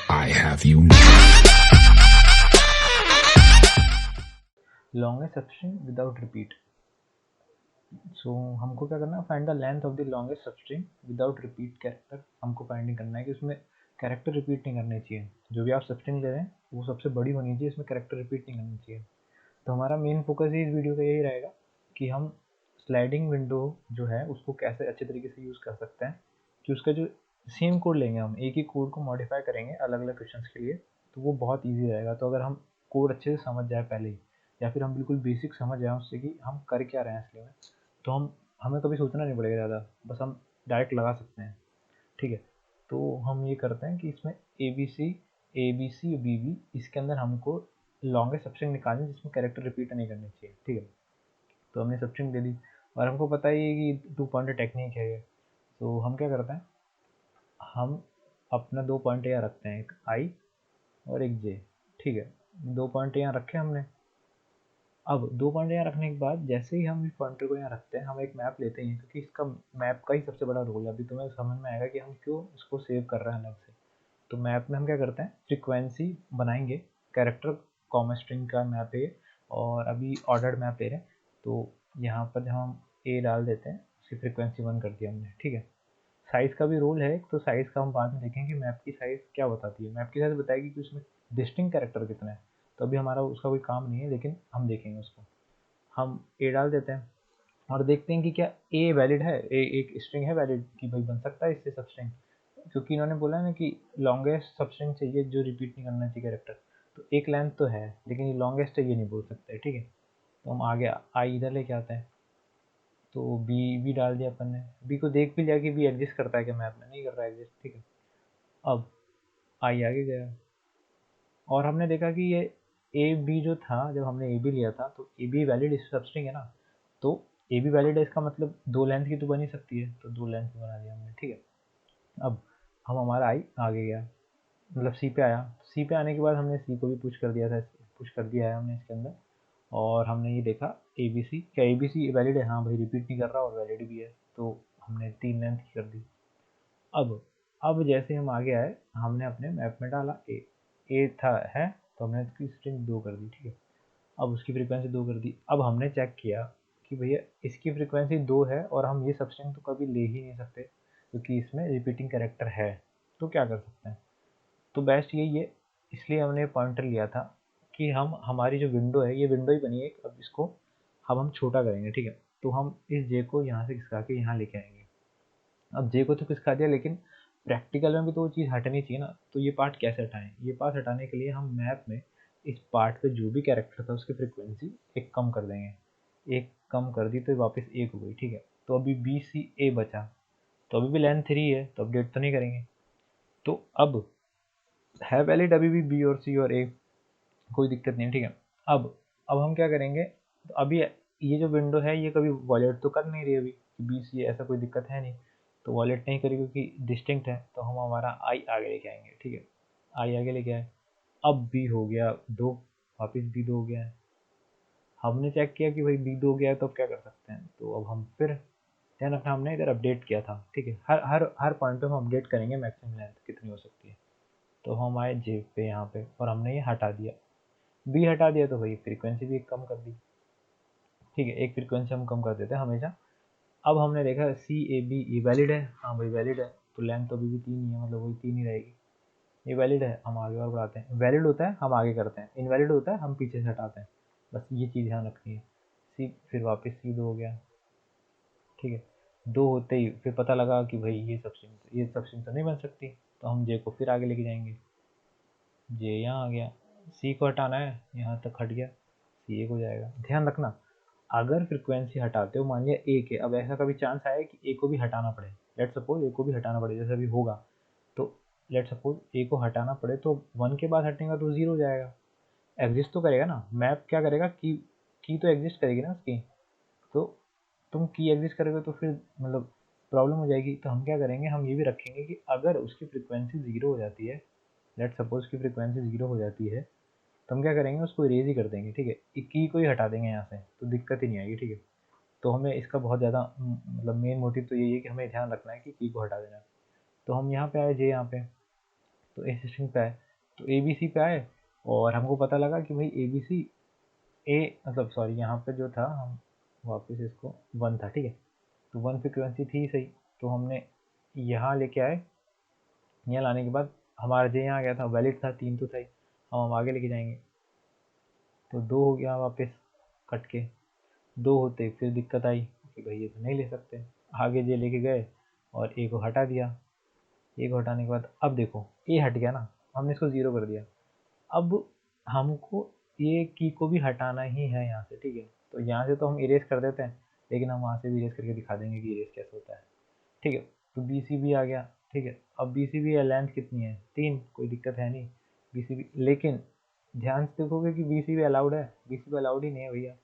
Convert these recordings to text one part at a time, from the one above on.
I have you. Longest substring without repeat. So हमको क्या करना है, find the length of the longest substring without repeat character. हमको finding करना है कि उसमें कैरेक्टर रिपीट नहीं करने चाहिए। जो भी आप सबस्ट्रिंग ले रहे हैं वो सबसे बड़ी होनी चाहिए, इसमें कैरेक्टर रिपीट नहीं करनी चाहिए। तो हमारा मेन फोकस ही इस वीडियो का यही रहेगा कि हम स्लाइडिंग विंडो जो है उसको कैसे अच्छे तरीके से यूज़ कर सकते हैं, कि उसका जो सेम कोड लेंगे, हम एक ही कोड को मॉडिफाई करेंगे अलग अलग क्वेश्चंस के लिए, तो वो बहुत ईजी रहेगा। तो अगर हम कोड अच्छे से समझ जाए पहले ही, या फिर हम बिल्कुल बेसिक समझ जाए उससे कि हम कर क्या रहे हैं असली में, तो हमें कभी सोचना नहीं पड़ेगा ज़्यादा, बस हम डायरेक्ट लगा सकते हैं। ठीक है, तो हम ये करते हैं कि इसमें A B C B B, इसके अंदर हमको लॉन्गेस्ट सबस्ट्रिंग निकालनी जिसमें कैरेक्टर रिपीट नहीं करनी चाहिए। ठीक है, तो हमने सबस्ट्रिंग दे दी और हमको पता ही है कि 2 पॉइंटर टेक्निक है ये। तो हम क्या करते हैं, हम अपना 2 पॉइंट यहाँ रखते हैं, एक आई और एक जे। ठीक है, 2 पॉइंट यहाँ रखे हमने। अब 2 पॉइंट यहाँ रखने के बाद जैसे ही हम इस पॉइंटर को यहाँ रखते हैं, हम एक मैप लेते हैं, क्योंकि इसका मैप का ही सबसे बड़ा रोल है। अभी तुम्हें समझ में आएगा कि हम क्यों इसको सेव कर रहे हैं अलग से। तो मैप में हम क्या करते हैं, फ्रीक्वेंसी बनाएंगे, कैरेक्टर कॉमा स्ट्रिंग का मैप है, और अभी ऑर्डर्ड मैप ले रहे हैं। तो यहाँ पर जब हम ए डाल देते हैं, उसकी फ्रीक्वेंसी 1 कर दिया हमने। ठीक है, साइज़ का भी रोल है, तो साइज़ का हम बाद में देखेंगे मैप की साइज़ क्या बताती है। मैप की साइज़ बताएगी कि उसमें डिस्टिंक्ट कैरेक्टर कितने हैं। तो अभी हमारा उसका कोई काम नहीं है, लेकिन हम देखेंगे उसको। हम ए डाल देते हैं और देखते हैं कि क्या ए वैलिड है, ए एक स्ट्रिंग है वैलिड, कि भाई बन सकता है इससे सबस्ट्रिंग, क्योंकि इन्होंने बोला है ना कि लॉन्गेस्ट सबस्ट्रिंग चाहिए जो रिपीट नहीं करना चाहिए कैरेक्टर। तो एक लेंथ तो है, लेकिन ये लॉन्गेस्ट है ये नहीं बोल सकते। ठीक है, तो हम आगे आई इधर लेके आते हैं। तो बी डाल दिया अपन ने, बी को देख भी लिया कि बी एग्जिस्ट करता है कि मैप में, नहीं कर रहा है एग्जिस्ट। ठीक है, अब आई आगे गया और हमने देखा कि ये ए बी जो था, जब हमने ए बी लिया था, तो ए बी वैलिड सबस्ट्रिंग है ना, तो ए बी वैलिड है, इसका मतलब 2 लेंथ की तो बन ही सकती है, तो 2 लेंथ की बना दिया हमने। ठीक है, अब हम हमारा आई आगे गया, मतलब सी पे आया। सी पे आने के बाद हमने सी को भी पुश कर दिया था, पुश कर दिया है हमने इसके अंदर, और हमने ये देखा ए बी सी, क्या ए बी सी वैलिड है, हाँ भाई रिपीट नहीं कर रहा और वैलिड भी है, तो हमने 3 लेंथ की कर दी। अब जैसे हम आगे आए, हमने अपने मैप में डाला ए था है, तो हमने इसकी स्ट्रिंग 2 कर दी। ठीक है, अब उसकी फ्रीक्वेंसी 2 कर दी। अब हमने चेक किया कि भैया इसकी फ्रीक्वेंसी 2 है और हम ये सबस्ट्रिंग तो कभी ले ही नहीं सकते, क्योंकि इसमें रिपीटिंग कैरेक्टर है। तो क्या कर सकते हैं, तो बेस्ट यही है, इसलिए हमने पॉइंटर लिया था कि हम हमारी जो विंडो है, ये विंडो ही बनी है। अब इसको हम छोटा करेंगे। ठीक है, तो हम इस जे को यहाँ से खिसका के यहाँ लेके आएंगे। अब जे को तो खिसका दिया, लेकिन प्रैक्टिकल में भी तो वो चीज़ हटनी चाहिए ना। तो ये पार्ट कैसे हटाएं, ये पार्ट हटाने के लिए हम मैप में इस पार्ट पे जो भी कैरेक्टर था उसकी फ्रिक्वेंसी एक कम कर देंगे। एक कम कर दी तो वापस एक हो गई। ठीक है, तो अभी बी सी ए बचा, तो अभी भी लेंथ 3 है, तो अपडेट तो नहीं करेंगे। तो अब है वैलिड अभी भी बी और सी और ए, कोई दिक्कत नहीं है। ठीक है, अब हम क्या करेंगे, तो अभी ये जो विंडो है ये कभी वॉलेट तो कर नहीं रही अभी, बी सी ऐसा कोई दिक्कत है नहीं, तो वॉलेट नहीं करेगी क्योंकि डिस्टिंक्ट है। तो हम हमारा आई आगे लेके आएंगे। ठीक है, आई आगे लेके आए, अब बी हो गया 2, वापस बी 2 हो गया है। हमने चेक किया कि भाई बी 2 हो गया है, तो अब क्या कर सकते हैं, तो अब हम फिर ध्यान रखना हमने इधर अपडेट किया था। ठीक है, हर पॉइंट पे हम अपडेट करेंगे मैक्सिमम लेंथ कितनी हो सकती है। तो हम आए जे पे यहाँ पे और हमने ये हटा दिया, बी हटा दिया, तो भाई फ्रीक्वेंसी भी एक कम कर दी। ठीक है, एक फ्रीक्वेंसी हम कम कर देते हैं हमेशा। अब हमने देखा सी ए बी ये वैलिड है, हाँ भाई वैलिड है, तो लेंथ तो अभी भी 3 ही है, मतलब वही 3 ही रहेगी। ये वैलिड है, हम आगे और बढ़ाते हैं। वैलिड होता है हम आगे करते हैं, इनवैलिड होता है हम पीछे से हटाते हैं। बस ये चीज़ ध्यान रखनी है। सी फिर वापस सी 2 हो गया। ठीक है, 2 होते ही फिर पता लगा कि भाई ये सबस्ट्रिंग तो नहीं बन सकती, तो हम जे को फिर आगे लेके जाएंगे। जे यहाँ आ गया, सी को हटाना है, यहाँ तक हट गया, सी एक हो जाएगा। ध्यान रखना, अगर फ्रिक्वेंसी हटाते हो, मान लिया एक है, अब ऐसा कभी चांस आया कि ए को भी हटाना पड़े, लेट सपोज ए को भी हटाना पड़े, जैसे अभी होगा, तो लेट सपोज ए को हटाना पड़े, तो 1 के बाद हटेगा तो 0 हो जाएगा। एग्जिस्ट तो करेगा ना, मैप क्या करेगा, की तो एग्जिस्ट करेगी ना उसकी, तो तुम की एग्जिस्ट करोगे तो फिर मतलब प्रॉब्लम हो जाएगी। तो हम क्या करेंगे, हम ये भी रखेंगे कि अगर उसकी फ्रिक्वेंसी 0 हो जाती है, लेट सपोज की फ्रिक्वेंसी 0 हो जाती है, तो हम क्या करेंगे, उसको इरेज ही कर देंगे। ठीक है, की को ही हटा देंगे यहाँ से, तो दिक्कत ही नहीं आएगी। ठीक है, तो हमें इसका बहुत ज़्यादा मतलब मेन मोटिव तो यही है कि हमें ध्यान रखना है कि की को हटा देना है। तो हम यहाँ पे आए जे यहाँ पे, तो ए स्ट्रिंग पे आए, तो ए बी सी पे आए और हमको पता लगा कि भाई ए बी सी ए मतलब सॉरी यहाँ पे जो था हम वापस इसको 1 था, ठीक है, तो 1 फ्रिक्वेंसी थी सही, तो हमने यहाँ लेके आए, यहाँ लाने के बाद हमारा जे यहाँ आ गया था, वैलिड था, 3 तो था ही, हम आगे लेके जाएंगे, तो 2 हो गया वापस कट के, 2 होते फिर दिक्कत आई कि भाई ये तो नहीं ले सकते, आगे जे लेके गए और ए को हटा दिया, ए को हटाने के बाद अब देखो ए हट गया ना, हमने इसको 0 कर दिया, अब हमको ये की को भी हटाना ही है यहाँ से, ठीक है, तो यहाँ से तो हम इरेज कर देते हैं, लेकिन हम वहाँ से भी इरेज करके दिखा देंगे कि इरेज कैसे होता है, ठीक है, तो बी सी भी आ गया, ठीक है, अब बी सी बी है, लेंथ कितनी है 3, कोई दिक्कत है नहीं बी सी बी, लेकिन ध्यान से देखोगे कि बी सी बी अलाउड है, बी सी बी अलाउड ही नहीं है भैया,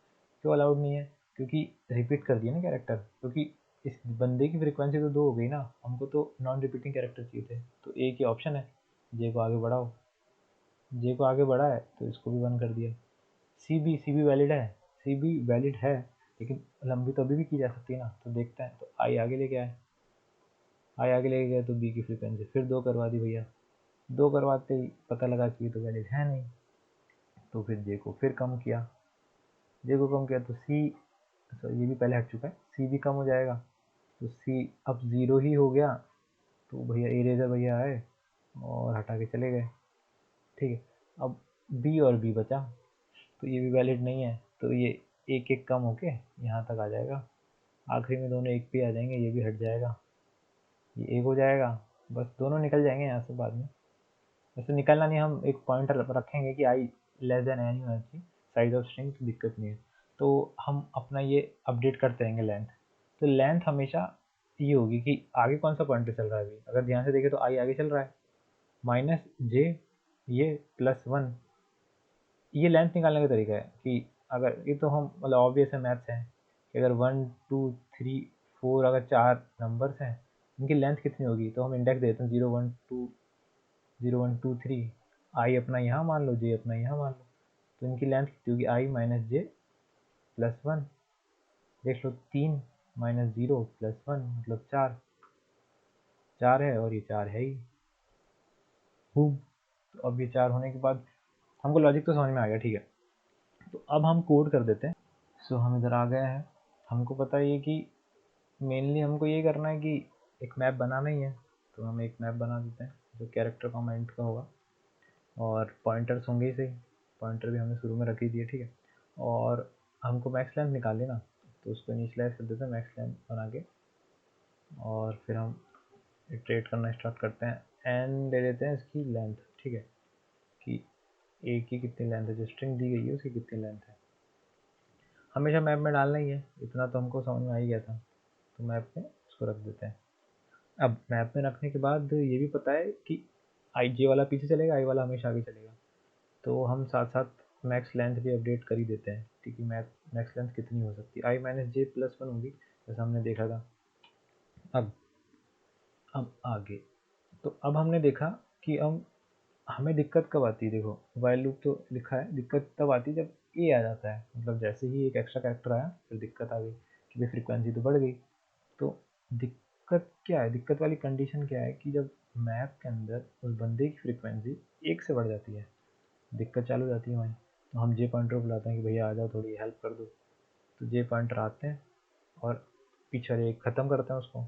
क्यों अलाउड नहीं है, क्योंकि रिपीट कर दिया ना कैरेक्टर, क्योंकि इस बंदे की फ्रिक्वेंसी तो 2 हो गई ना, हमको तो नॉन रिपीटिंग कैरेक्टर चाहिए थे, तो ए की ऑप्शन है, जे को आगे बढ़ाओ, जे को आगे बढ़ा है तो इसको भी 1 कर दिया, सी बी वैलिड है, सी बी वैलिड है, लेकिन लंबी तो अभी भी की जा सकती है ना, तो देखते हैं, तो आई आगे लेके आए, आई आगे लेके गए तो बी की फ्रिक्वेंसी फिर 2 करवा दी भैया, 2 करवाते ही पता लगा कि ये तो वैलिड है नहीं, तो फिर जे को फिर कम किया, जे को कम किया तो सी, सॉरी ये भी पहले हट चुका है, सी भी कम हो जाएगा, तो सी अब 0 ही हो गया, तो भैया इरेजर भैया आए और हटा के चले गए, ठीक है, अब बी और बी बचा, तो ये भी वैलिड नहीं है, तो ये एक एक कम होके यहाँ तक आ जाएगा, आखिरी में दोनों एक पे आ जाएंगे, ये भी हट जाएगा, ये एक हो जाएगा, बस दोनों निकल जाएंगे यहाँ से बाद में, वैसे निकलना नहीं, हम एक पॉइंटर रखेंगे कि आई लेस देन एन होना चाहिए साइज ऑफ स्ट्रिंग, तो दिक्कत नहीं है, तो हम अपना ये अपडेट करते रहेंगे लेंथ, तो लेंथ हमेशा ये होगी कि आगे कौन सा पॉइंटर चल रहा है, अभी अगर ध्यान से देखें तो आई आगे चल रहा है, माइनस जे ये +1, ये लेंथ निकालने का तरीका है कि अगर ये तो हम मतलब ऑब्वियस है, मैथ्स है कि अगर 1 2 3 4 अगर 4 नंबर्स हैं, इनकी लेंथ कितनी होगी, तो हम इंडेक्स देते हैं 0 1 2 आई अपना यहाँ मान लो, जे अपना यहाँ मान लो, तो इनकी लेंथ कितनी होगी, आई माइनस जे +1, देख लो 3 माइनस 0 +1 मतलब 4, 4 है और ये 4 है ही खूब, तो अब ये 4 होने के बाद हमको लॉजिक तो समझ में आ गया, ठीक है, तो अब हम कोड कर देते हैं, सो हम इधर आ गए हैं, हमको पता है कि मेनली हमको ये करना है कि एक मैप बनाना ही है, तो हम एक मैप बना देते हैं जो कैरेक्टर कमेंट का होगा, और पॉइंटर्स होंगे ही सही, पॉइंटर भी हमने शुरू में रख ही दिए, ठीक है, और हमको मैक्स लेंथ निकालनी ना, तो उसको इनिशियलाइज कर देते हैं मैक्स लेंथ बना के, और फिर हम इटरेट करना स्टार्ट करते हैं, एन ले लेते हैं इसकी लेंथ, ठीक है, कि ए की कितनी लेंथ है, जो स्ट्रिंग दी गई है उसकी कितनी लेंथ है, हमेशा मैप में डालना ही है, इतना तो हमको समझ में आ ही गया था, तो मैप में उसको रख देते हैं, अब मैप में रखने के बाद ये भी पता है कि आई जे वाला पीछे चलेगा, आई वाला हमेशा आगे चलेगा, तो हम साथ साथ मैक्स लेंथ भी अपडेट कर ही देते हैं, ठीक है, मैक्स लेंथ कितनी हो सकती है, आई माइनस जे +1 होगी, जैसा हमने देखा था, अब आगे, तो अब हमने देखा कि हम हमें दिक्कत कब आती है, देखो वाइल लूप तो लिखा है, दिक्कत तब आती है जब ए आ जाता है, मतलब जैसे ही एक एक्स्ट्रा कैरेक्टर आया फिर दिक्कत आ गई कि भाई फ्रिक्वेंसी तो बढ़ गई, तो दिक्कत क्या है, दिक्कत वाली कंडीशन क्या है कि जब मैप के अंदर उस बंदे की फ्रिक्वेंसी 1 से बढ़ जाती है, दिक्कत चालू हो जाती है वहीं, तो हम जे पॉइंटर को बुलाते हैं कि भैया आ जाओ थोड़ी हेल्प कर दो, तो जे पॉइंटर आते हैं और पीछे एक ख़त्म करते हैं उसको,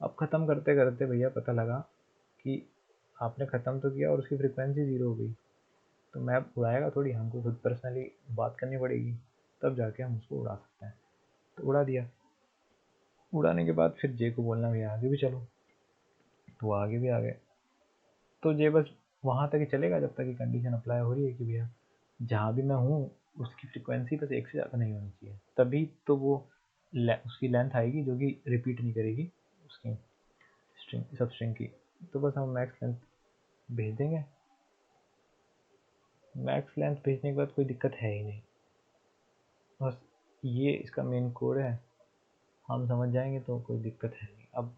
अब ख़त्म करते करते भैया पता लगा कि आपने ख़त्म तो किया और उसकी फ्रिक्वेंसी 0 हो गई, तो मैप उड़ाएगा थोड़ी, हमको खुद पर्सनली बात करनी पड़ेगी, तब जाके हम उसको उड़ा सकते हैं, तो उड़ा दिया, उड़ाने के बाद फिर जे को बोलना भैया आगे भी चलो, तो आगे भी आ गए, तो जे बस वहाँ तक ही चलेगा जब तक कि कंडीशन अप्लाई हो रही है कि भैया जहाँ भी मैं हूँ उसकी फ्रिक्वेंसी बस 1 से ज़्यादा नहीं होनी चाहिए, तभी तो वो उसकी लेंथ आएगी जो कि रिपीट नहीं करेगी उसकी स्ट्रिंग सब स्ट्रिंग की, तो बस हम मैक्स लेंथ भेज देंगे, मैक्स लेंथ भेजने के बाद कोई दिक्कत है ही नहीं, बस ये इसका मेन कोड है, हम समझ जाएंगे तो कोई दिक्कत है नहीं, अब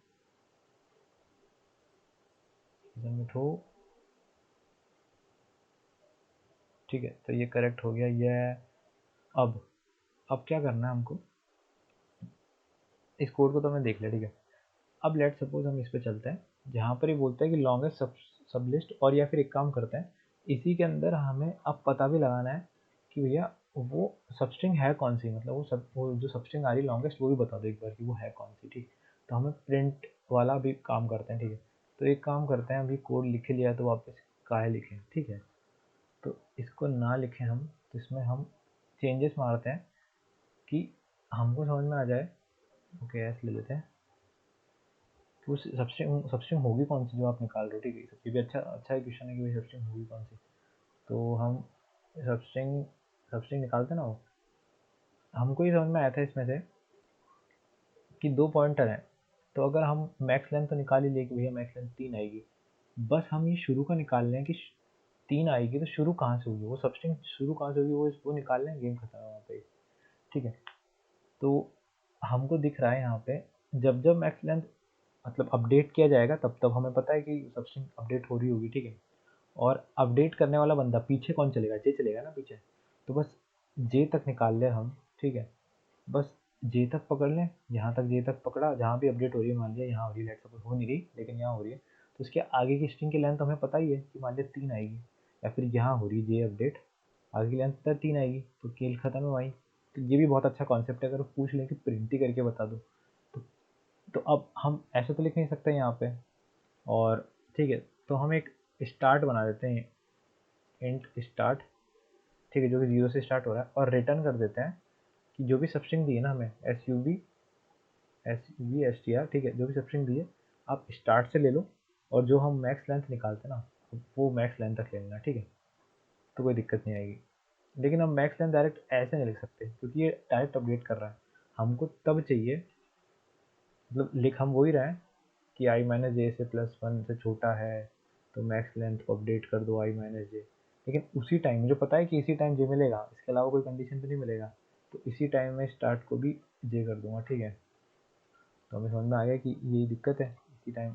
सबमिट हो, ठीक है, तो ये करेक्ट हो गया ये, अब क्या करना है हमको, इस कोड को तो हमने देख लिया, ठीक है, अब लेट सपोज हम इस पे चलते हैं जहाँ पर ये बोलता है कि लॉन्गेस्ट सब लिस्ट, और या फिर एक काम करते हैं, इसी के अंदर हमें अब पता भी लगाना है कि भैया वो सबस्ट्रिंग है कौन सी, मतलब वो जो सबस्ट्रिंग आ रही है लॉन्गेस्ट वो भी बता दो एक बार कि वो है कौन सी। ठीक, तो हमें प्रिंट वाला भी काम करते हैं। ठीक है, तो एक काम करते हैं, अभी कोड लिख लिया तो वापस काहे लिखें। ठीक है, तो इसको ना लिखें हम, तो इसमें हम चेंजेस मारते हैं कि हमको समझ में आ जाए। ओके, ऐसे ले लेते हैं कि उस सबस्ट्रिंग होगी कौन सी जो आप निकाल रहे हो। ठीक है, ये भी अच्छा एक क्वेश्चन है कि भाई सबस्ट्रिंग होगी कौन सी। तो हम सबस्ट्रिंग सबस्ट्रिंग निकालते ना, वो हमको ही समझ में आया था इसमें से कि 2 पॉइंटर हैं, तो अगर हम मैक्स लेंथ तो निकाल ही लिए कि भैया मैक्स लेंथ 3 आएगी, बस हम ये शुरू का निकाल लें कि 3 आएगी तो शुरू कहाँ से होगी, वो सबस्ट्रिंग शुरू कहाँ से होगी वो निकाल लें, गेम खत्म है वहाँ पे। ठीक है, तो हमको दिख रहा है यहाँ पे जब जब मैक्स लेंथ मतलब अपडेट किया जाएगा तब तब हमें पता है कि सबस्ट्रिंग अपडेट हो रही होगी। ठीक है, और अपडेट करने वाला बंदा पीछे कौन चलेगा, जे चलेगा ना पीछे, तो बस जे तक निकाल ले हम। ठीक है, बस जे तक पकड़ लें, यहाँ तक जे तक पकड़ा, जहाँ भी अपडेट हो रही है, मान लिया यहाँ हो रही है, लेट सपोज हो नहीं रही लेकिन यहाँ हो रही है, तो उसके आगे की स्ट्रिंग की लेंथ हमें पता ही है कि मान लिया 3 आएगी, या फिर यहाँ हो रही है जे अपडेट, आगे की लेंथ तक 3 आएगी, तो खेल खत्म है भाई। तो ये भी बहुत अच्छा कॉन्सेप्ट है, अगर वो पूछ लें कि प्रिंट ही करके बता दो तो, अब हम ऐसे तो लिख नहीं सकते यहाँ पे। और ठीक है, तो हम एक स्टार्ट बना देते हैं, इंट स्टार्ट। ठीक है, जो कि 0 से स्टार्ट हो रहा है, और रिटर्न कर देते हैं कि जो भी सबस्ट्रिंग दी है ना हमें, SUV STR, ठीक है, जो भी सबस्ट्रिंग दी है आप स्टार्ट से ले लो, और जो हम मैक्स लेंथ निकालते हैं ना वो मैक्स लेंथ तक ले लेना। ठीक है, तो कोई दिक्कत नहीं आएगी। लेकिन हम मैक्स लेंथ डायरेक्ट ऐसे नहीं लिख सकते क्योंकि ये डायरेक्ट अपडेट कर रहा है, हमको तब चाहिए, मतलब लिख हम वही रहे हैं कि i माइनस जे से +1 से छोटा है तो मैक्स लेंथ को अपडेट कर दो i माइनस जे, लेकिन उसी टाइम मुझे पता है कि इसी टाइम जे मिलेगा, इसके अलावा कोई कंडीशन तो नहीं मिलेगा, तो इसी टाइम में स्टार्ट को भी जे कर दूंगा। ठीक है, तो हमें समझ में आ गया कि ये दिक्कत है, इसी टाइम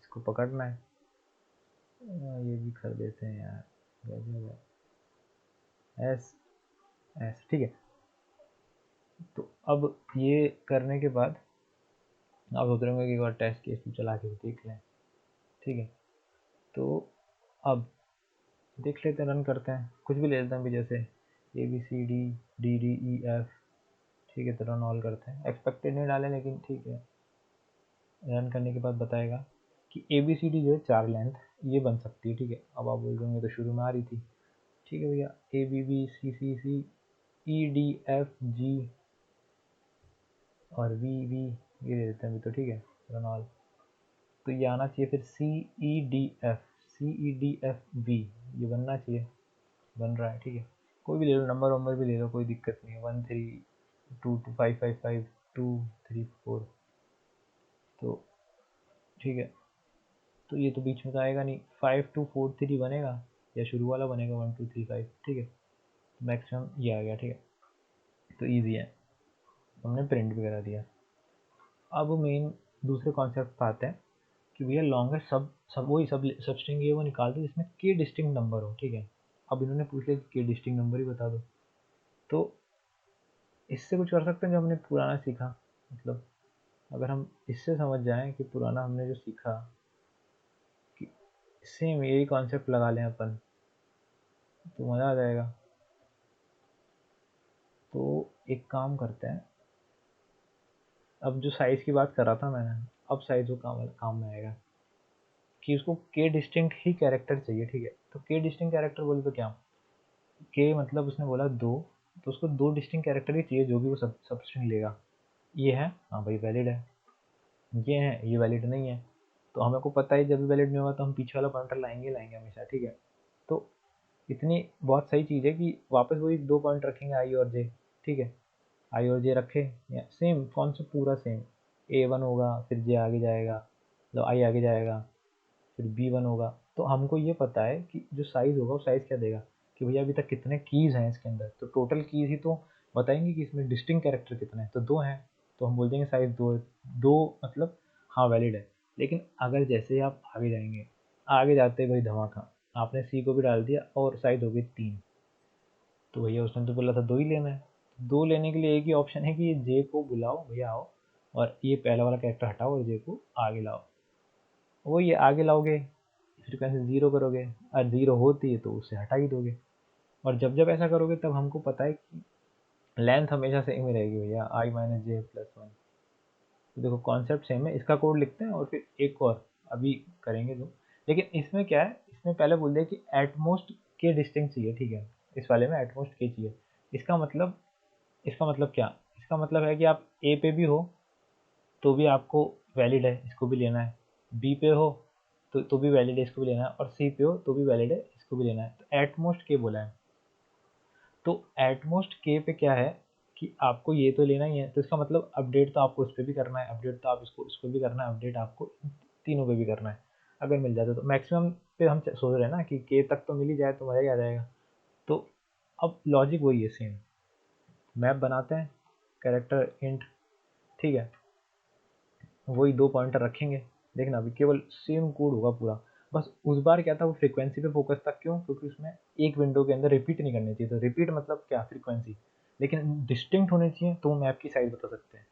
इसको पकड़ना है। ये भी कर देते हैं यार, एस एस। ठीक है, तो अब ये करने के बाद आप सोच रहे होंगे कि एक बार टेस्ट केस चला के देख लें। ठीक है, तो अब देख लेते हैं, रन करते हैं, कुछ भी ले लेते हैं अभी, जैसे ABCD DDEF। ठीक है, तो रन ऑल करते हैं, एक्सपेक्टेड नहीं डालें लेकिन ठीक है, रन करने के बाद बताएगा कि ABCD जो है 4 लेंथ ये बन सकती है। ठीक है, अब आप बोल देंगे तो शुरू में आ रही थी। ठीक है भैया, ABBCCEDFG और VV ये दे देते हैं अभी तो। ठीक है, रन ऑल, तो ये आना चाहिए, फिर CEDF ये बनना चाहिए, बन रहा है। ठीक है, कोई भी ले लो, नंबर भी ले लो, कोई दिक्कत नहीं है, 1 3 2 2 5 5 5 2 3 4। तो ठीक है, तो ये तो बीच में तो आएगा नहीं, 5 2 4 3 बनेगा, या शुरू वाला बनेगा 1 2 3 5। ठीक है, मैक्सिमम ये आ गया। ठीक है, तो ईजी है, हमने प्रिंट भी करा दिया। अब मेन दूसरे कॉन्सेप्ट पर आते हैं कि भैया लॉन्गेस्ट सब स्ट्रिंग ये वो निकाल दो जिसमें के डिस्टिंक्ट नंबर हो। ठीक है, अब इन्होंने पूछ लिया कि के डिस्टिंक्ट नंबर ही बता दो, तो इससे कुछ कर सकते हैं जो हमने पुराना सीखा, मतलब अगर हम इससे समझ जाएं कि पुराना हमने जो सीखा कि सेम यही कॉन्सेप्ट लगा लें अपन, तो मज़ा आ जाएगा। तो एक काम करते हैं, अब जो साइज़ की बात कर रहा था मैंने, अब साइज़ वो काम में आएगा कि उसको के डिस्टिंक्ट ही कैरेक्टर चाहिए। ठीक है, तो के डिस्टिंक्ट कैरेक्टर बोले तो क्या, के मतलब उसने बोला 2, तो उसको 2 डिस्टिंक्ट कैरेक्टर ही चाहिए जो भी वो सब स्ट्रिंग लेगा। ये है, हाँ भाई वैलिड है, ये है, ये वैलिड नहीं है, तो हमें को पता है जब भी वैलिड नहीं होगा तो हम पीछे वाला पॉइंटर लाएंगे हमेशा। ठीक है, तो इतनी बहुत सही चीज़ है कि वापस वही 2 पॉइंट रखेंगे आई और जे। ठीक है, आई और जे रखे, या सेम कॉन्सेप्ट पूरा सेम, A1 होगा, फिर जे आगे जाएगा, मतलब आई आगे जाएगा, फिर B1 होगा, तो हमको ये पता है कि जो साइज़ होगा वो साइज़ क्या देगा कि भैया अभी तक कितने कीज़ हैं इसके अंदर, तो टोटल कीज़ ही तो बताएंगे कि इसमें डिस्टिंक्ट कैरेक्टर कितने हैं, तो 2 हैं, तो हम बोल देंगे साइज़ 2 है। 2 मतलब हाँ वैलिड है। लेकिन अगर जैसे आप आगे जाएंगे, आगे जाते ही भाई धमाका, आपने सी को भी डाल दिया और साइज़ हो गई 3, तो भैया उसने तो बोला था 2 ही लेना है, 2 लेने के लिए एक ही ऑप्शन है कि ये जे को बुलाओ, भैया आओ, और ये पहला वाला कैरेक्टर हटाओ और जे को आगे लाओ। वो ये आगे लाओगे, फ्रीक्वेंसी ज़ीरो करोगे और ज़ीरो होती है तो उसे हटा ही दोगे। और जब जब ऐसा करोगे तब हमको पता है कि लेंथ हमेशा सेम ही रहेगी भैया, आई माइनस जे प्लस वन। तो देखो कॉन्सेप्ट सेम है, इसका कोड लिखते हैं और फिर एक और अभी करेंगे जो। लेकिन इसमें क्या है, इसमें पहले बोल दिया कि एटमोस्ट के डिस्टिंक्ट चाहिए, ठीक है। इस वाले में एटमोस्ट के चाहिए। इसका मतलब क्या, इसका मतलब है कि आप ए पे भी हो तो भी आपको वैलिड है, इसको भी लेना है। बी पे हो तो भी वैलिड है, इसको भी लेना है। और सी पे हो तो भी वैलिड है, इसको भी लेना है। तो एटमोस्ट के बोला है। तो एटमोस्ट के पे क्या है कि आपको ये तो लेना ही है, तो इसका मतलब अपडेट तो आपको इस पे भी करना है, अपडेट तो आप इसको भी करना है, अपडेट आपको तीनों पे भी करना है। अगर मिल जाता तो मैक्सिमम पे हम सोच रहे हैं ना कि के तक तो मिल ही जाए तो मज़ा ही आ जाएगा। तो अब लॉजिक वही है सेम। मैप बनाते हैं, कैरेक्टर इंट, ठीक है। वही दो पॉइंटर रखेंगे। देखना अभी केवल सेम कोड होगा पूरा। बस उस बार क्या था, वो फ्रीक्वेंसी पे फोकस था। क्यों? क्योंकि उसमें एक विंडो के अंदर रिपीट नहीं करनी चाहिए। तो रिपीट मतलब क्या, फ्रीक्वेंसी। लेकिन डिस्टिंक्ट होने चाहिए तो मैप की साइज बता सकते हैं,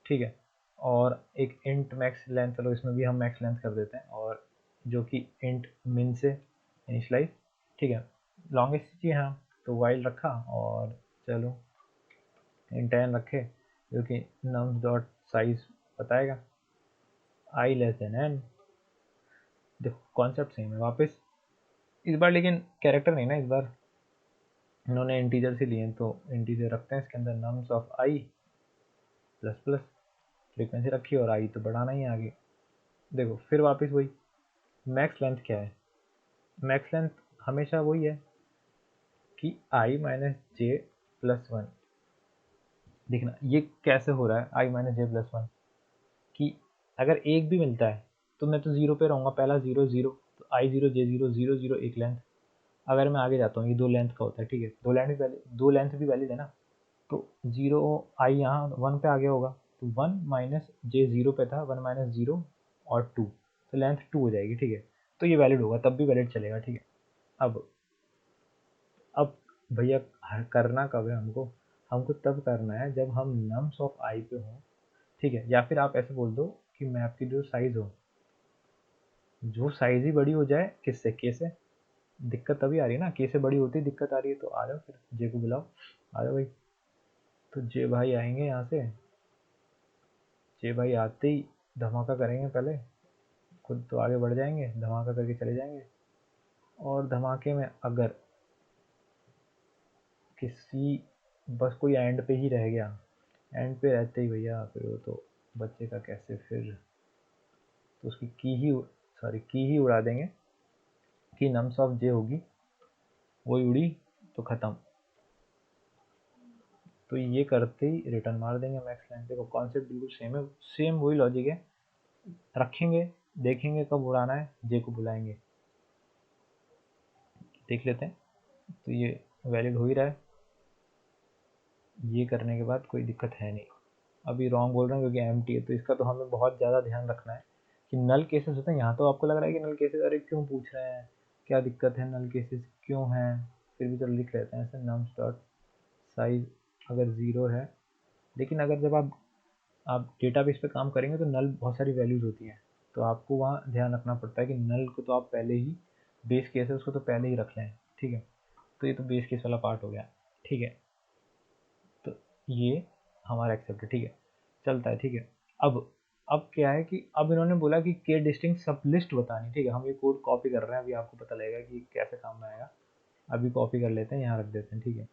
ठीक है। और एक इंट मैक्स लेंथ, चलो इसमें भी हम मैक्स लेंथ कर देते हैं, और जो कि इंट मिन से इनिशलाइज, ठीक है। लॉन्गेस्ट चाहिए हाँ, तो वाइल रखा। और चलो इंट एन रखे, जो कि नम्स डॉट साइज बताएगा, आई लेस देन एन। देखो कॉन्सेप्ट सेम है वापस। इस बार लेकिन कैरेक्टर नहीं ना, इस बार इन्होंने इंटीजर से लिए, तो इंटीजर रखते हैं इसके अंदर, nums of I plus plus, frequency रखी और आई तो बढ़ाना ही है आगे। देखो फिर वापस वही, मैक्स लेंथ क्या है, मैक्स लेंथ हमेशा वही है कि आई माइनस जे प्लस वन। देखना ये कैसे हो रहा है, आई माइनस जे प्लस वन, कि अगर एक भी मिलता है तो मैं तो जीरो पे रहूँगा, पहला जीरो जीरो, तो आई जीरो जे जीरो जीरो जीरो एक लेंथ। अगर मैं आगे जाता हूँ, ये दो लेंथ का होता है, ठीक है। दो लेंथ भी वैलिड है ना। तो जीरो आई यहाँ वन पे आ गया होगा, तो वन माइनस जे जीरो पे था, वन माइनस जीरो और टू, तो लेंथ टू हो जाएगी, ठीक है। तो ये वैलिड होगा, तब भी वैलिड चलेगा, ठीक है। अब भैया करना कब है हमको, हमको तब करना है जब हम नम्स ऑफ आई पे हों, ठीक है। या फिर आप ऐसे बोल दो कि मैप की जो साइज हो, जो साइज ही बड़ी हो जाए, किससे, के से। दिक्कत तभी आ रही है ना, के से बड़ी होती दिक्कत आ रही है। तो आ जाओ फिर, जे को बुलाओ, आ जाओ भाई। तो जे भाई आएंगे यहाँ से, जे भाई आते ही धमाका करेंगे पहले, खुद तो आगे बढ़ जाएंगे, धमाका करके चले जाएंगे। और धमाके में अगर किसी, बस कोई एंड पे ही रह गया, एंड पे रहते ही भैया फिर वो तो बच्चे का कैसे फिर, तो उसकी की ही उड़ा देंगे, कि नम्स ऑफ जे होगी, वही उड़ी तो ख़त्म। तो ये करते ही रिटर्न मार देंगे मैक्स लाइन। देखो कॉन्सेप्ट बिल्कुल सेम है, सेम वही लॉजिक है। रखेंगे, देखेंगे कब उड़ाना है, जे को बुलाएंगे, देख लेते हैं। तो ये वैलिड हो ही रहा है, ये करने के बाद कोई दिक्कत है नहीं। अभी रॉन्ग बोल रहा हूँ क्योंकि एम्प्टी है, तो इसका तो हमें बहुत ज़्यादा ध्यान रखना है कि नल केसेस होते हैं। यहाँ तो आपको लग रहा है कि नल केसेस, अरे क्यों पूछ रहे हैं, क्या दिक्कत है, नल केसेस क्यों हैं। फिर भी चलो लिख लेते हैं ऐसे, नम्स डॉट साइज अगर ज़ीरो है। लेकिन अगर जब आप डेटाबेस पे काम करेंगे तो नल बहुत सारी वैल्यूज़ होती हैं, तो आपको वहाँ ध्यान रखना पड़ता है कि नल को तो आप पहले ही, बेस केस है उसको तो पहले ही रख लें, ठीक है। तो ये तो बेस केस वाला पार्ट हो गया, ठीक है। तो ये हमारा एक्सेप्ट है, ठीक है, चलता है, ठीक है। अब क्या है कि अब इन्होंने बोला कि के डिस्टिंक्ट सब लिस्ट बतानी, ठीक है। हम ये कोड कॉपी कर रहे हैं, अभी आपको पता लगेगा कि कैसे काम में आएगा। अभी कॉपी कर लेते हैं, यहाँ रख देते हैं, ठीक है।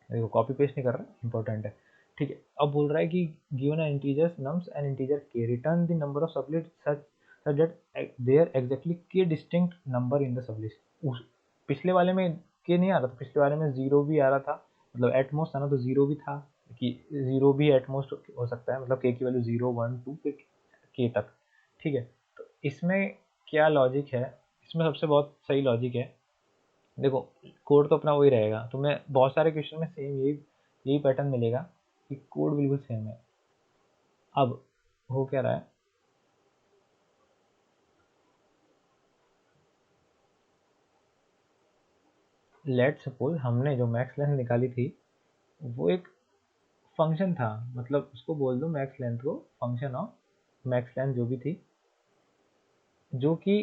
देखो कॉपी पेस्ट नहीं कर रहा, इंपॉर्टेंट है, ठीक है। अब बोल रहा है कि given integers nums and integer k, return the number of sublist such that there exactly k distinct number in the sublist. उस पिछले वाले में के नहीं आ रहा था, पिछले वाले में जीरो भी आ रहा था, मतलब एटमोस्ट था ना, तो जीरो भी था, कि जीरो भी एटमोस्ट हो सकता है, मतलब के की वैल्यू जीरो वन टू फिर के तक, ठीक है। तो इसमें क्या लॉजिक है, इसमें सबसे बहुत सही लॉजिक है। देखो कोड तो अपना वही रहेगा, तुम्हें बहुत सारे क्वेश्चन में सेम यही यही पैटर्न मिलेगा कि कोड बिल्कुल सेम है। अब हो क्या रहा है, लेट सपोज हमने जो मैक्स लेंथ निकाली थी वो एक फंक्शन था, मतलब उसको बोल दो मैक्स लेंथ को फंक्शन ऑफ मैक्स लेंथ जो भी थी, जो कि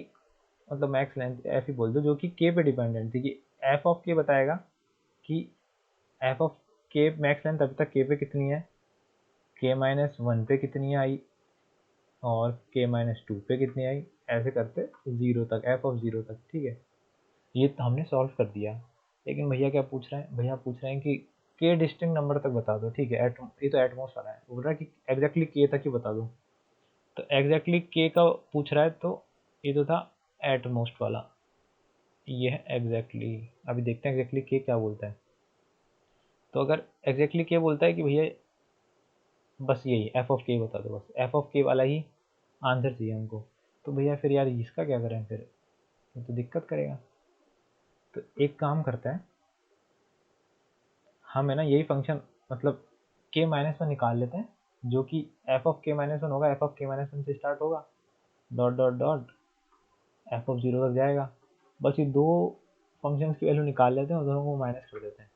मतलब मैक्स लेंथ एफ ही बोल दो, जो कि के पे डिपेंडेंट थी, कि एफ ऑफ के बताएगा कि एफ ऑफ के मैक्स लेंथ अभी तक के पे कितनी है, के माइनस वन पे कितनी आई और के माइनस टू पे कितनी आई, ऐसे करते ज़ीरो तक, एफ ऑफ ज़ीरो तक। ठीक है, ये तो हमने सॉल्व कर दिया। लेकिन भैया क्या पूछ रहे हैं, भैया पूछ रहे हैं कि के डिस्टिंक्ट नंबर तक बता दो। ठीक है, ये तो एटमोस्ट वाला है, बोल रहा है कि एग्जैक्टली के तक ही बता दो। तो एग्जैक्टली के का पूछ रहा है, तो ये तो था एटमोस्ट वाला, ये है एग्जैक्टली। अभी देखते हैं एग्जैक्टली के क्या बोलता है। तो अगर एग्जैक्टली के बोलता है कि भैया बस यही एफ ऑफ के बता दो, बस एफ ऑफ के वाला ही आंसर चाहिए हमको, तो भैया फिर यार इसका क्या करें, फिर ये तो दिक्कत करेगा। तो एक काम करते हैं, हम है ना यही फंक्शन मतलब के माइनस वन निकाल लेते हैं, जो कि एफ ऑफ के माइनस वन होगा, एफ ऑफ के माइनस वन से स्टार्ट होगा, dot dot dot F of zero तक जाएगा। बस ये दो फंक्शंस की वैल्यू निकाल लेते हैं और दोनों को माइनस कर देते हैं,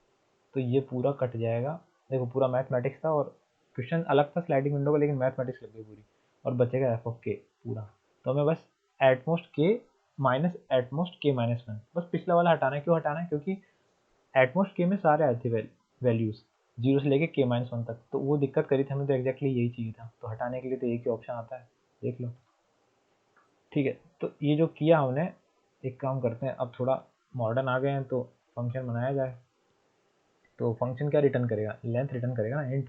तो ये पूरा कट जाएगा। देखो पूरा मैथमेटिक्स था और क्वेश्चन अलग था स्लाइडिंग विंडो का, लेकिन मैथमेटिक्स लग गई पूरी, और बचेगा एफ ऑफ के पूरा। तो हमें बस एटमोस्ट के माइनस एटमोस्ट के माइनस वन, बस पिछला वाला हटाना है। क्यों हटाना है, क्योंकि एटमोस्ट के में सारे आए थे वैल्यूज़ जीरो से लेके के माइनस वन तक, तो वो दिक्कत करी थी हमें, तो एग्जैक्टली यही चाहिए था। तो हटाने के लिए तो एक ही ऑप्शन आता है, देख लो। ठीक है, तो ये जो किया हमने, एक काम करते हैं, अब थोड़ा मॉडर्न आ गए हैं तो फंक्शन बनाया जाए। तो फंक्शन क्या रिटर्न करेगा, लेंथ रिटर्न करेगा ना, इंट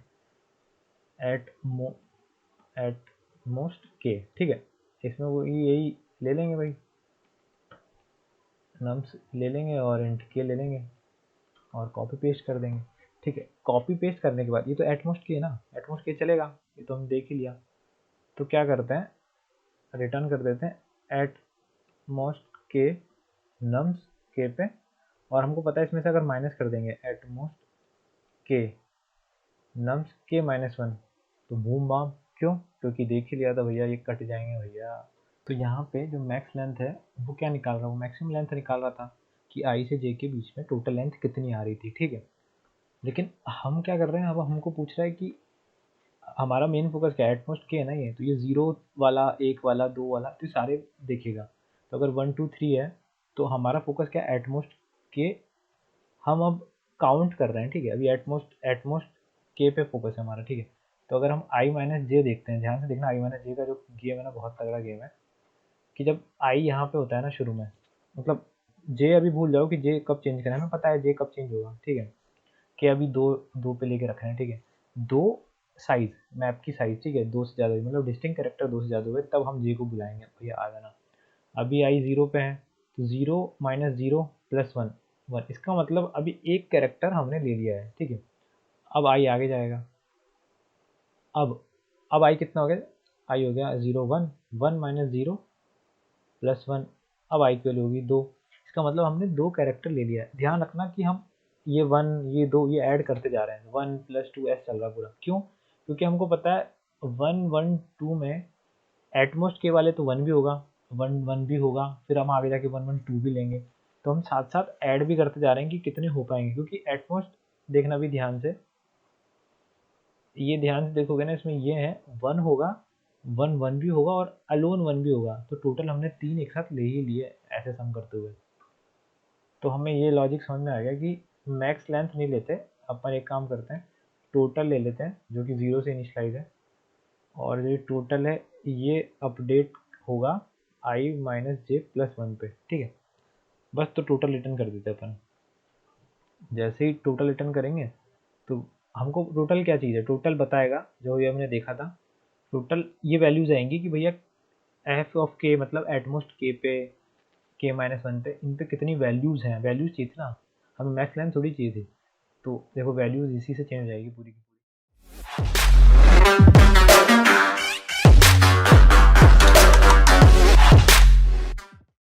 एट मोस्ट के। ठीक है, इसमें वो यही ले लेंगे भाई, नम्स ले लेंगे और इंट के ले लेंगे और कॉपी पेस्ट कर देंगे। ठीक है, कॉपी पेस्ट करने के बाद ये तो एटमोस्ट के है ना, एटमोस्ट के चलेगा, ये तो हम देख ही लिया। तो क्या करते हैं, रिटर्न कर देते हैं एट मोस्ट के नम्स के पे, और हमको पता है इसमें से अगर माइनस कर देंगे एट मोस्ट के नम्स के माइनस वन, तो बूम बाम। क्यों, क्योंकि देख ही लिया था भैया, ये कट जाएंगे भैया। तो यहाँ पे जो मैक्स लेंथ है वो क्या निकाल रहा हूँ, मैक्सिमम लेंथ निकाल रहा था कि आई से जे के बीच में टोटल लेंथ कितनी आ रही थी। ठीक है, लेकिन हम क्या कर रहे हैं, अब हमको पूछ रहा है कि हमारा मेन फोकस क्या है, एटमोस्ट के है ना ये, तो ये ज़ीरो वाला, एक वाला, दो वाला, तो ये सारे देखेगा। तो अगर वन टू थ्री है तो हमारा फोकस क्या है, एटमोस्ट के। हम अब काउंट कर रहे हैं। ठीक है, अभी एटमोस्ट के पे फोकस है हमारा। ठीक है, तो अगर हम आई माइनस जे देखते हैं, ध्यान से देखना, आई माइनस जे का जो गेम है ना, बहुत तगड़ा गेम है। कि जब आई यहाँ पे होता है ना शुरू में, मतलब जे अभी भूल जाओ कि जे कब चेंज करें, हमें पता है जे कब चेंज होगा। ठीक है, कि अभी दो दो पे लेके रख रहे हैं। ठीक है, दो साइज, मैप की साइज, ठीक है, दो से ज़्यादा, मतलब डिस्टिंक्ट कैरेक्टर दो से ज़्यादा हुए तब हम जे को बुलाएंगे, भैया आ जाना। अभी आई ज़ीरो पे है, तो zero minus zero plus one, one, इसका मतलब अभी एक कैरेक्टर हमने ले लिया है। ठीक है, अब आई आगे जाएगा। अब आई कितना हो गया, आई हो गया zero one, one minus zero plus one, अब आई की वैल्यू होगी दो। इसका मतलब हमने दो कैरेक्टर ले लिया है। ध्यान रखना कि हम ये वन ये दो ये ऐड करते जा रहे हैं, वन प्लस टू ऐसे चल रहा है पूरा। क्यों, क्योंकि हमको पता है वन वन टू में एटमोस्ट के वाले तो वन भी होगा, वन वन भी होगा, फिर हम आगे जाके वन वन टू भी लेंगे। तो हम साथ साथ ऐड भी करते जा रहे हैं कि कितने हो पाएंगे, क्योंकि एटमोस्ट देखना भी ध्यान से, ये ध्यान से देखोगे ना, इसमें ये है वन होगा, वन वन भी होगा और अलोन वन भी होगा, तो टोटल हमने तीन एक साथ ले ही लिए ऐसे सम करते हुए। तो हमें ये लॉजिक समझ में आ गया कि मैक्स लेंथ नहीं लेते, अपन एक काम करते हैं, टोटल ले लेते हैं जो कि ज़ीरो से इनिशलाइज है, और ये टोटल है ये अपडेट होगा आई माइनस जे प्लस वन पे। ठीक है, बस तो टोटल रिटर्न कर देते अपन। जैसे ही टोटल रिटर्न करेंगे तो हमको टोटल क्या चीज़ है, टोटल बताएगा, जो ये हमने देखा था। टोटल ये वैल्यूज आएंगी कि भैया एफ ऑफ के मतलब एटमोस्ट के पे, के माइनस वन पे, इन पे कितनी वैल्यूज हैं, वैल्यूज चाहिए थी ना, हमें मैक्स लेंथ थोड़ी चाहिए थी। तो देखो वैल्यूज इसी से चेंज हो जाएगी पूरी की पूरी।